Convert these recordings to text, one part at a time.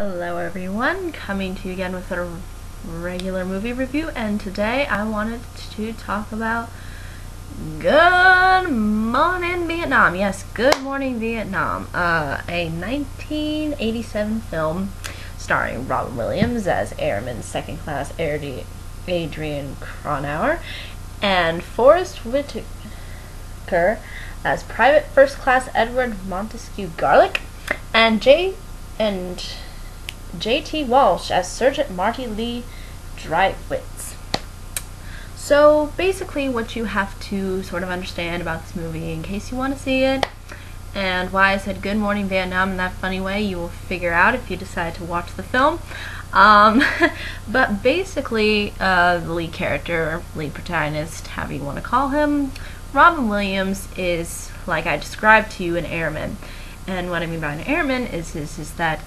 Hello everyone, coming to you again with a regular movie review, and today I wanted to talk about Good Morning Vietnam. Yes, Good Morning Vietnam, a 1987 film starring Robin Williams as Airman Second Class Adrian Cronauer and Forrest Whitaker as Private First Class Edward Montesquieu Garlick, and J.T. Walsh as Sergeant Marty Lee Dreitwitz. So basically what you have to sort of understand about this movie in case you want to see it, and why I said Good Morning Vietnam in that funny way, you will figure out if you decide to watch the film. But basically, the lead character, lead protagonist, however you want to call him, Robin Williams, is, like I described to you, an airman. And what I mean by an airman is that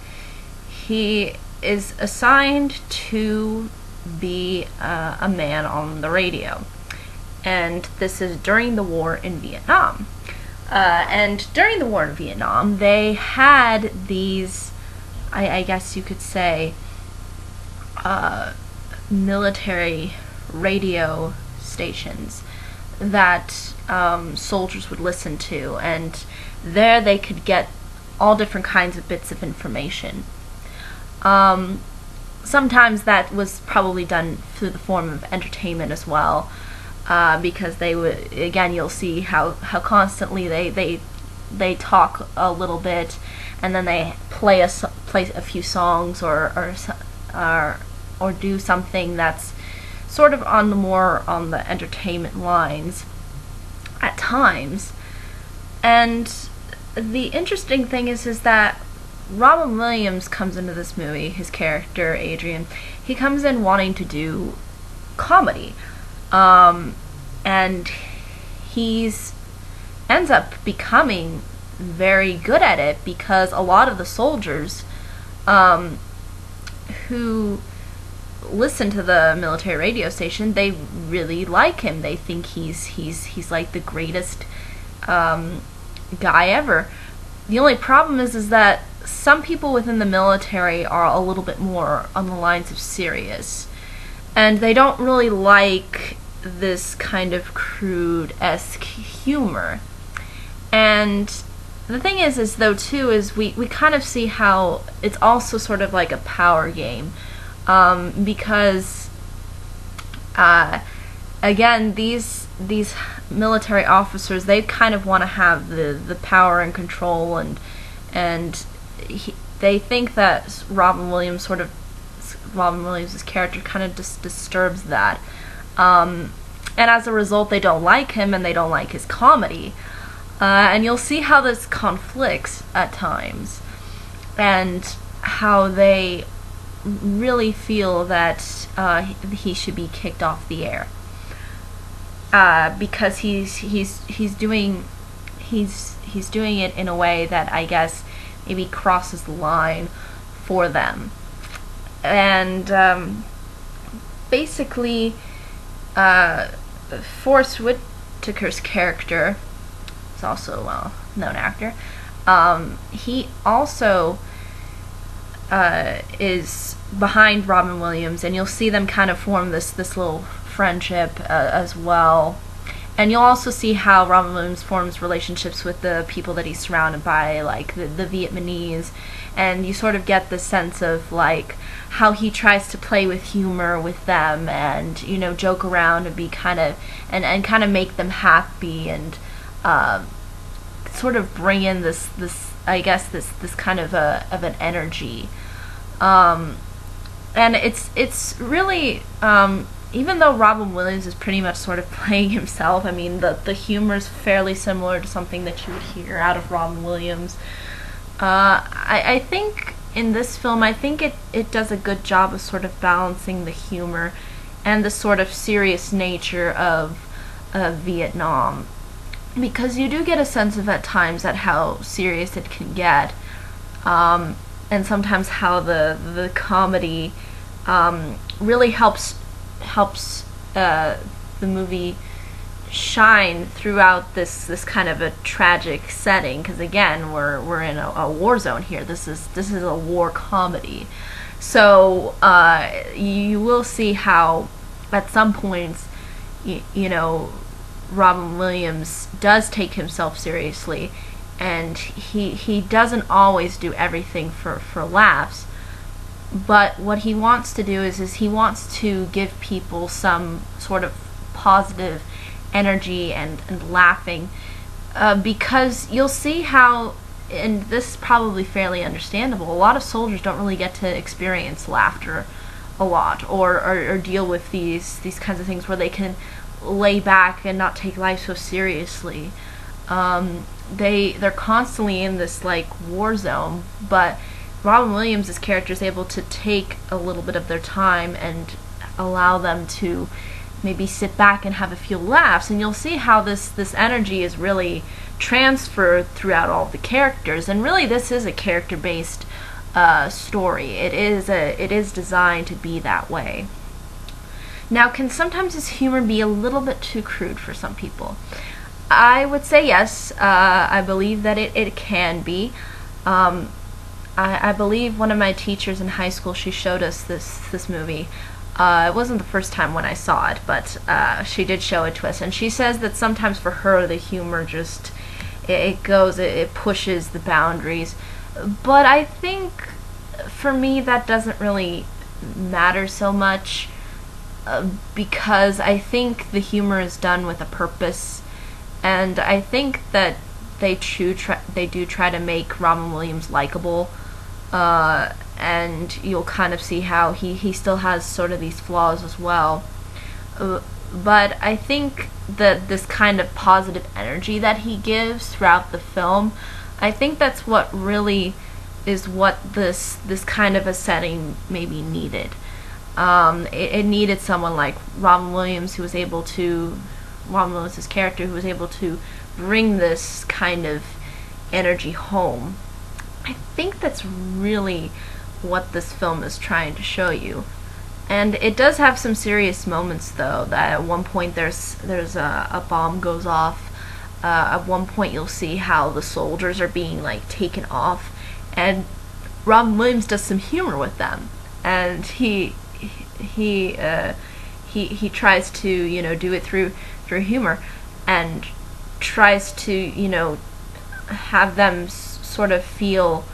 he is assigned to be a man on the radio. And this is during the war in Vietnam. And during the war in Vietnam, they had these, I guess you could say, military radio stations that soldiers would listen to, and there they could get all different kinds of bits of information. Sometimes that was probably done through the form of entertainment as well, because they would, again, you'll see how constantly they talk a little bit, and then they play a few songs or do something that's sort of on the entertainment lines at times. And the interesting thing is that Robin Williams comes into this movie, his character, Adrian, he comes in wanting to do comedy. And ends up becoming very good at it, because a lot of the soldiers who listen to the military radio station, they really like him. They think he's like the greatest guy ever. The only problem is that some people within the military are a little bit more on the lines of serious, and they don't really like this kind of crude-esque humor. And the thing is though too, is we kind of see how it's also sort of like a power game, because again, these military officers, they kind of want to have the power and control, and they think that Robin Williams' character kind of just disturbs that, and as a result they don't like him and they don't like his comedy, and you'll see how this conflicts at times, and how they really feel that he should be kicked off the air, because he's doing it in a way that I guess maybe crosses the line for them. And basically, Forrest Whitaker's character is also a well-known actor. He also is behind Robin Williams, and you'll see them kind of form this little friendship as well. And you'll also see how Robin Williams forms relationships with the people that he's surrounded by, like the Vietnamese, and you sort of get the sense of like how he tries to play with humor with them, and joke around and be kind of and kind of make them happy, and sort of bring in this I guess this kind of an energy, and it's really, even though Robin Williams is pretty much sort of playing himself, I mean, the humor is fairly similar to something that you would hear out of Robin Williams. I think in this film, I think it does a good job of sort of balancing the humor and the sort of serious nature of Vietnam, because you do get a sense of at times at how serious it can get, and sometimes how the comedy really helps the movie shine throughout this kind of a tragic setting, because again we're in a war zone here. This is a war comedy. So you will see how at some points you know, Robin Williams does take himself seriously, and he doesn't always do everything for laughs. But what he wants to do is he wants to give people some sort of positive energy and laughing, because you'll see how, and this is probably fairly understandable, a lot of soldiers don't really get to experience laughter a lot, or deal with these kinds of things where they can lay back and not take life so seriously. They're constantly in this like war zone, but Robin Williams' character is able to take a little bit of their time and allow them to maybe sit back and have a few laughs, and you'll see how this energy is really transferred throughout all the characters. And really, this is a character-based story. It is designed to be that way. Now, can sometimes his humor be a little bit too crude for some people? I would say yes. I believe that it can be. I believe one of my teachers in high school, she showed us this movie. It wasn't the first time when I saw it, but she did show it to us, and she says that sometimes for her the humor just it pushes the boundaries. But I think for me that doesn't really matter so much, because I think the humor is done with a purpose, and I think that they do try to make Robin Williams likable. And you'll kind of see how he still has sort of these flaws as well. But I think that this kind of positive energy that he gives throughout the film, I think that's what really is what this kind of a setting maybe needed. It needed someone like Robin Williams, Robin Williams' character, who was able to bring this kind of energy home. I think that's really what this film is trying to show you. And it does have some serious moments, though, that at one point there's a bomb goes off. At one point you'll see how the soldiers are being like taken off, and Robin Williams does some humor with them, and he tries to, you know, do it through humor, and tries to, you know, have them sort of feel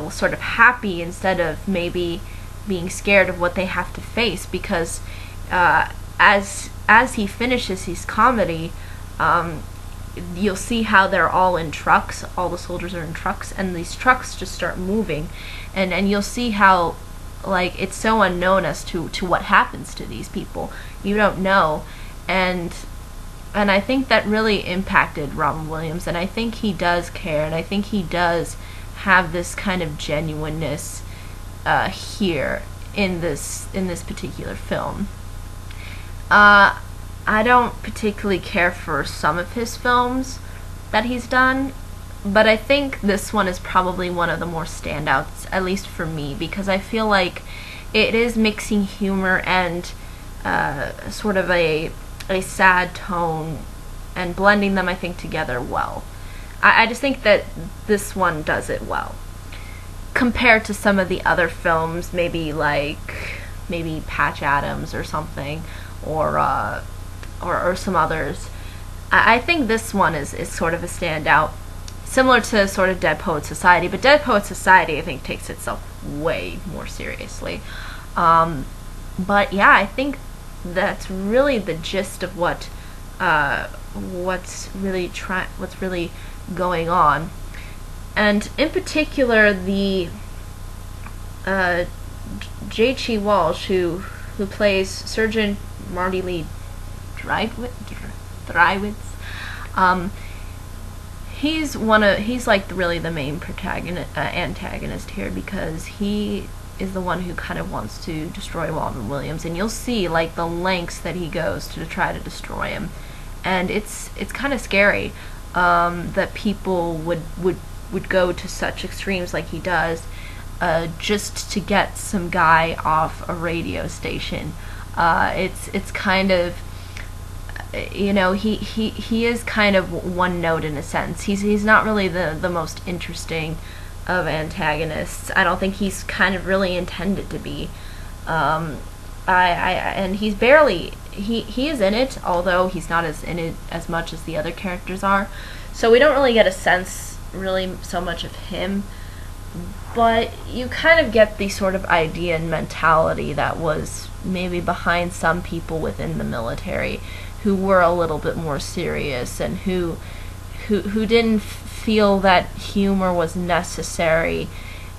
sort of happy instead of maybe being scared of what they have to face, because as he finishes his comedy, you'll see how they're all in trucks, all the soldiers are in trucks, and these trucks just start moving, and you'll see how like it's so unknown as to what happens to these people. You don't know, and I think that really impacted Robin Williams, and I think he does care, and I think he does have this kind of genuineness here in this particular film. I don't particularly care for some of his films that he's done, but I think this one is probably one of the more standouts, at least for me, because I feel like it is mixing humor and sort of a sad tone and blending them, I think, together well. I just think that this one does it well compared to some of the other films, maybe Patch Adams or something, or some others. I think this one is sort of a standout, similar to sort of Dead Poets Society, but Dead Poets Society, I think, takes itself way more seriously. But yeah, I think that's really the gist of what's really going on. And in particular, the J.G. Walsh, who plays Surgeon Marty Lee Dreiwitz, he's like really the main antagonist here, because he is the one who kind of wants to destroy Robin Williams, and you'll see like the lengths that he goes to try to destroy him, and it's kind of scary that people would go to such extremes like he does, just to get some guy off a radio station. It's kind of he is kind of one note in a sense. He's not really the most interesting of antagonists. I don't think he's kind of really intended to be. And he's barely he is in it, although he's not as in it as much as the other characters are. So we don't really get a sense really so much of him, but you kind of get the sort of idea and mentality that was maybe behind some people within the military who were a little bit more serious and who didn't feel that humor was necessary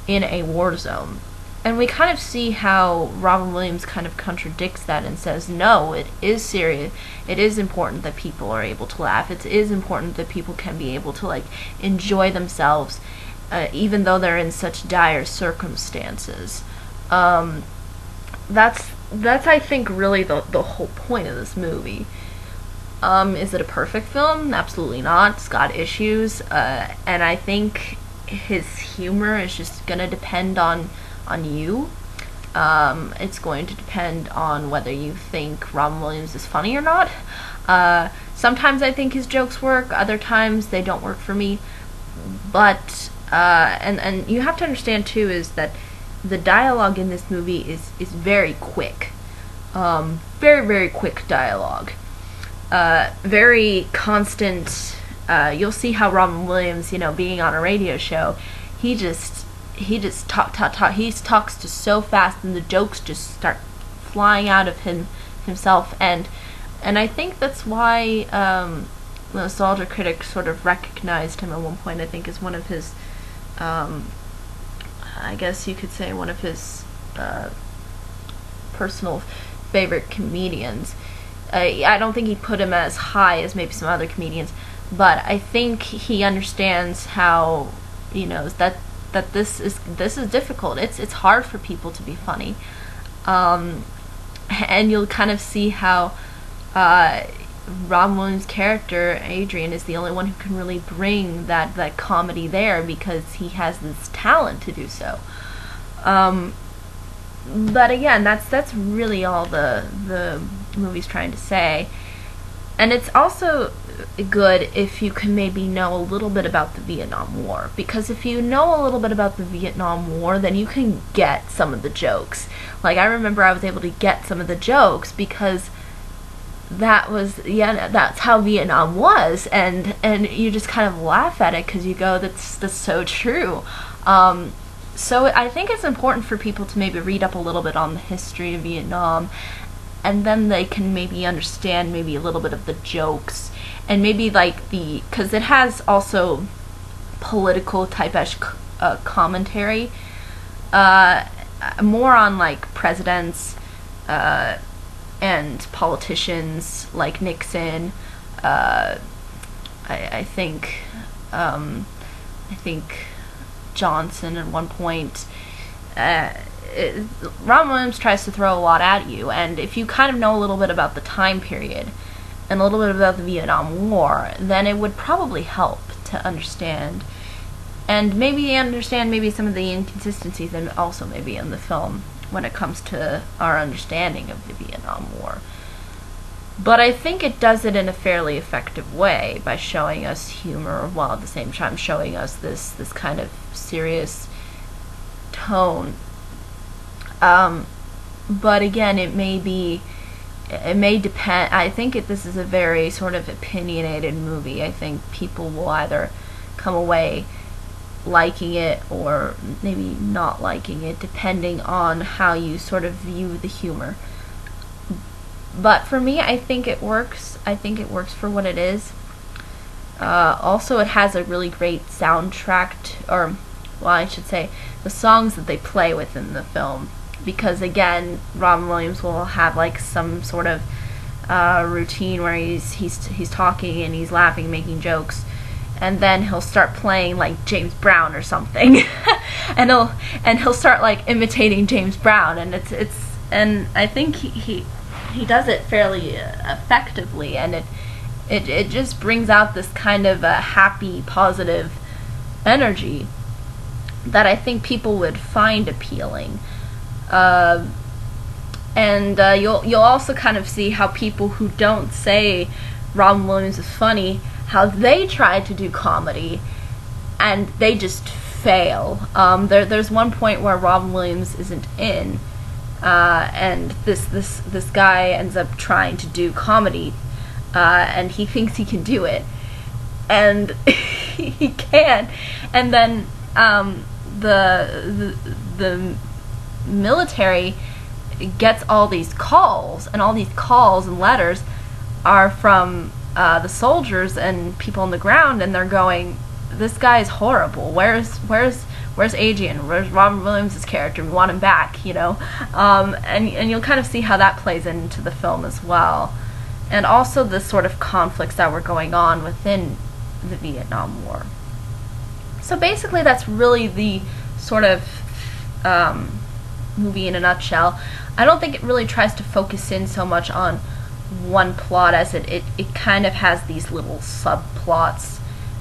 in a war zone. And we kind of see how Robin Williams kind of contradicts that and says, no, it is serious. It is important that people are able to laugh. It is important that people can be able to, like, enjoy themselves, even though they're in such dire circumstances. That's I think, really the whole point of this movie. Is it a perfect film? Absolutely not. It's got issues. And I think his humor is just going to depend on you. It's going to depend on whether you think Robin Williams is funny or not. Sometimes I think his jokes work, other times they don't work for me. But and you have to understand too is that the dialogue in this movie is very quick. Very, very quick dialogue. Very constant. You'll see how Robin Williams, being on a radio show, he just talk. He talks just so fast, and the jokes just start flying out of himself. And I think that's why the Nostalgia Critic sort of recognized him at one point. I think as one of his, I guess you could say one of his personal favorite comedians. I don't think he put him as high as maybe some other comedians, but I think he understands how that this is difficult. It's hard for people to be funny, and you'll kind of see how Robin Williams' character Adrian is the only one who can really bring that comedy there because he has this talent to do so. But again, that's really all the movie's trying to say. And it's also good if you can maybe know a little bit about the Vietnam War, because if you know a little bit about the Vietnam War, then you can get some of the jokes. Like, I remember I was able to get some of the jokes because that's how Vietnam was, and you just kind of laugh at it because you go, that's so true. So I think it's important for people to maybe read up a little bit on the history of Vietnam, and then they can maybe understand maybe a little bit of the jokes, and maybe because it has also political type-ish commentary, more on like presidents and politicians like Nixon. I think Johnson at one point. Robin Williams tries to throw a lot at you, and if you kind of know a little bit about the time period and a little bit about the Vietnam War, then it would probably help to understand, and maybe understand maybe some of the inconsistencies and also maybe in the film when it comes to our understanding of the Vietnam War. But I think it does it in a fairly effective way by showing us humor while at the same time showing us this kind of serious tone. But again, it may depend. I think this is a very sort of opinionated movie. I think people will either come away liking it or maybe not liking it, depending on how you sort of view the humor. But for me, I think it works. I think it works for what it is. Also, it has a really great soundtrack, I should say, the songs that they play within the film. Because again, Robin Williams will have like some sort of routine where he's talking and he's laughing, making jokes, and then he'll start playing like James Brown or something, and he'll start like imitating James Brown, and and I think he does it fairly effectively, and it just brings out this kind of a happy, positive energy that I think people would find appealing. And you'll also kind of see how people who don't say Robin Williams is funny, how they try to do comedy, and they just fail. There's one point where Robin Williams isn't in, and this guy ends up trying to do comedy, and he thinks he can do it, and he can, and then the military gets all these calls, and all these calls and letters are from the soldiers and people on the ground, and they're going, "This guy is horrible. Where's Adrian? Where's Robin Williams' character? We want him back," and you'll kind of see how that plays into the film as well, and also the sort of conflicts that were going on within the Vietnam War. So basically, that's really the sort of movie in a nutshell. I don't think it really tries to focus in so much on one plot as it kind of has these little subplots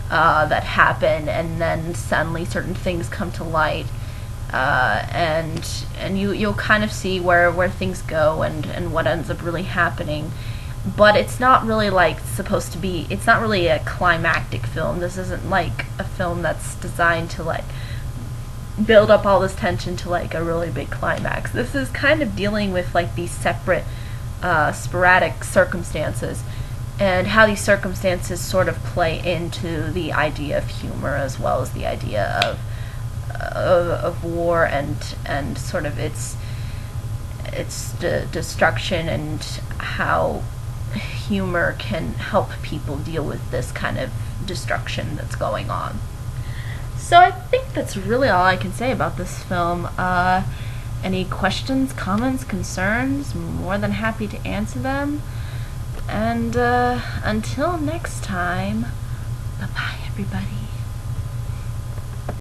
that happen, and then suddenly certain things come to light, and you'll kind of see where things go and what ends up really happening. But it's not really like supposed to be, it's not really a climactic film. This isn't like a film that's designed to like build up all this tension to like a really big climax. This is kind of dealing with like these separate sporadic circumstances, and how these circumstances sort of play into the idea of humor as well as the idea of war and sort of its destruction, and how humor can help people deal with this kind of destruction that's going on. So I think that's really all I can say about this film. Any questions, comments, concerns? More than happy to answer them. And until next time, bye-bye, everybody.